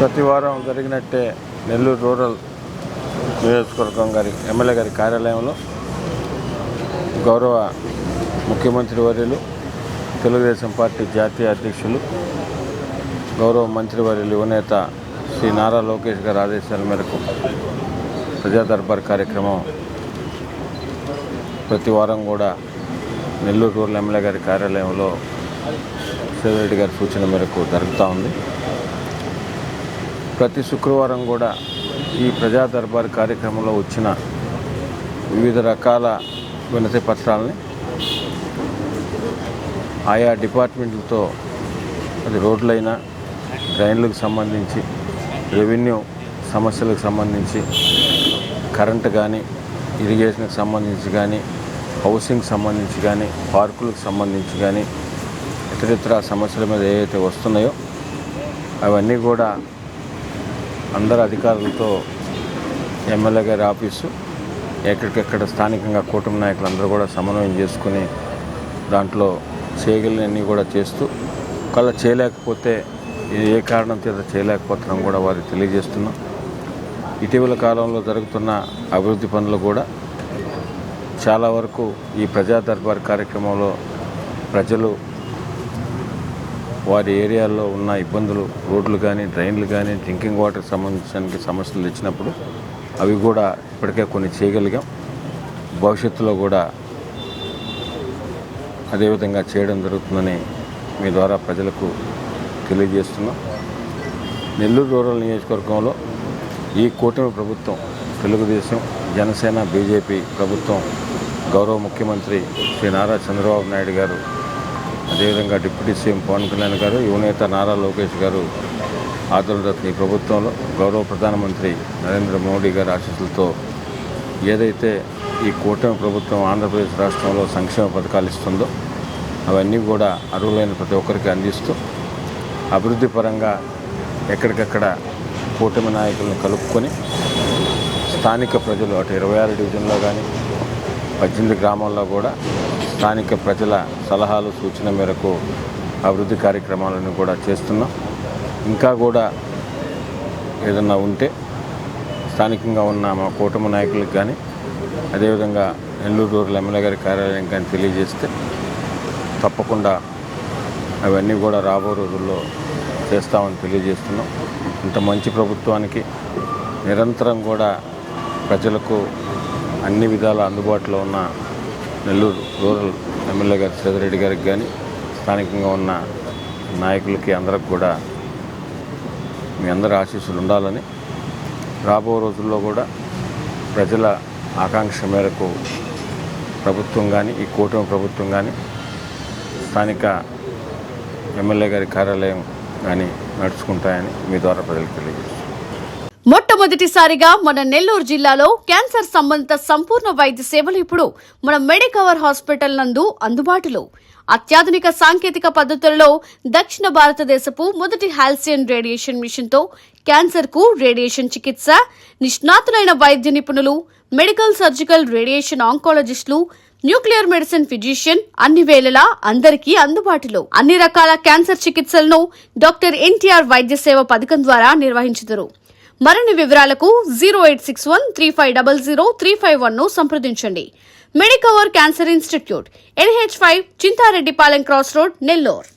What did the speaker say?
ప్రతి వారం జరిగినట్టే నెల్లూరు రూరల్ నియోజకవర్గం ఎమ్మెల్యే గారి కార్యాలయంలో గౌరవ ముఖ్యమంత్రి వర్యులు, తెలుగుదేశం పార్టీ జాతీయ అధ్యక్షులు, గౌరవ మంత్రివర్యులు యువనేత శ్రీ నారా లోకేష్ గారి ఆదేశాల మేరకు ప్రజా దర్బార్ కార్యక్రమం ప్రతి వారం కూడా నెల్లూరు రూరల్ ఎమ్మెల్యే గారి కార్యాలయంలో శ్రీధర్ గారి సూచన మేరకు జరుగుతూ ఉంది. ప్రతి శుక్రవారం కూడా ఈ ప్రజా దర్బార్ కార్యక్రమంలో వచ్చిన వివిధ రకాల వినతి పత్రాలని ఆయా డిపార్ట్మెంట్లతో, అది రోడ్లైనా, డ్రైన్లకు సంబంధించి, రెవెన్యూ సమస్యలకు సంబంధించి, కరెంటు కానీ, ఇరిగేషన్కి సంబంధించి కానీ, హౌసింగ్ సంబంధించి కానీ, పార్కులకు సంబంధించి కానీ, ఇతరితర సమస్యల మీద ఏవైతే వస్తున్నాయో అవన్నీ కూడా అందరు అధికారులతో ఎమ్మెల్యే గారి ఆఫీసు ఎక్కడికెక్కడ స్థానికంగా కూటమి నాయకులందరూ కూడా సమన్వయం చేసుకుని దాంట్లో చేయగలిగినన్నీ కూడా చేస్తూ, ఒకవేళ చేయలేకపోతే ఏ కారణం చేత చేయలేకపోతున్నాం కూడా వారికి తెలియజేస్తున్నాం. ఇటీవల కాలంలో జరుగుతున్న అభివృద్ధి పనులు కూడా చాలా వరకు ఈ ప్రజా దర్బార్ కార్యక్రమంలో ప్రజలు వారి ఏరియాల్లో ఉన్న ఇబ్బందులు, రోడ్లు కానీ, డ్రైన్లు కానీ, డ్రింకింగ్ వాటర్కి సంబంధించిన సమస్యలు ఇచ్చినప్పుడు అవి కూడా ఇప్పటికే కొన్ని చేయగలిగాం. భవిష్యత్తులో కూడా అదేవిధంగా చేయడం జరుగుతుందని మీ ద్వారా ప్రజలకు తెలియజేస్తున్నాం. నెల్లూరు రూరల్ నియోజకవర్గంలో ఈ కూటమి ప్రభుత్వం, తెలుగుదేశం, జనసేన, బీజేపీ ప్రభుత్వం, గౌరవ ముఖ్యమంత్రి శ్రీ నారా చంద్రబాబు నాయుడు గారు, అదేవిధంగా డిప్యూటీ సీఎం పవన్ కళ్యాణ్ గారు, యువనేత నారా లోకేష్ గారు ఆధ్వర్యంలో ఈ ప్రభుత్వంలో గౌరవ ప్రధానమంత్రి నరేంద్ర మోడీ గారి ఆశీస్సులతో ఏదైతే ఈ కూటమి ప్రభుత్వం ఆంధ్రప్రదేశ్ రాష్ట్రంలో సంక్షేమ పథకాలు ఇస్తుందో అవన్నీ కూడా అర్హులైన ప్రతి ఒక్కరికి అందిస్తూ అభివృద్ధి పరంగా ఎక్కడికక్కడ కూటమి నాయకులను కలుపుకొని స్థానిక ప్రజలు అటు 26 డివిజన్లో కానీ 18 గ్రామాల్లో కూడా స్థానిక ప్రజల సలహాలు, సూచన మేరకు అభివృద్ధి కార్యక్రమాలను కూడా చేస్తున్నాం. ఇంకా కూడా ఏదన్నా ఉంటే స్థానికంగా ఉన్న మా కూటమి నాయకులకు కానీ, అదేవిధంగా నెల్లూరు రూరల్ ఎమ్మెల్యే గారి కార్యాలయం కానీ తెలియజేస్తే తప్పకుండా అవన్నీ కూడా రాబో రోజుల్లో చేస్తామని తెలియజేస్తున్నాం. ఇంత మంచి ప్రభుత్వానికి నిరంతరం కూడా ప్రజలకు అన్ని విధాల అందుబాటులో ఉన్న నెల్లూరు రూరల్ ఎమ్మెల్యే గారు శ్రీధర్ గారికి కానీ, స్థానికంగా ఉన్న నాయకులకి అందరికి కూడా మీ అందరి ఆశీస్సులు ఉండాలని, రాబో రోజుల్లో కూడా ప్రజల ఆకాంక్ష మేరకు ప్రభుత్వం కానీ, ఈ కూటమి ప్రభుత్వం కానీ, స్థానిక ఎమ్మెల్యే గారి కార్యాలయం కానీ నడుచుకుంటాయని మీ ద్వారా ప్రజలకు తెలియజేస్తాను. మొట్టమొదటిసారిగా మన నెల్లూరు జిల్లాలో క్యాన్సర్ సంబంధిత సంపూర్ణ వైద్య సేవలు ఇప్పుడు మన మెడికవర్ హాస్పిటల్ నందు అందుబాటులో. అత్యాధునిక సాంకేతిక పద్ధతులలో దక్షిణ భారతదేశపు మొదటి హాల్సియన్ రేడియేషన్ మిషన్ తో క్యాన్సర్ కు రేడియేషన్ చికిత్స, నిష్ణాతులైన వైద్య నిపుణులు, మెడికల్ సర్జికల్ రేడియేషన్ ఆంకాలజిస్టులు, న్యూక్లియర్ మెడిసిన్ ఫిజిషియన్ అన్ని వేళలా అందరికీ అందుబాటులో. అన్ని రకాల క్యాన్సర్ చికిత్సలను డాక్టర్ ఎన్టీఆర్ వైద్య సేవ పథకం ద్వారా నిర్వహించుతారు. మరిన్ని వివరాలకు 086135003551 ను సంప్రదించండి. Medicover cancer institute, NH5, Chintareddypalem cross road, Nellore.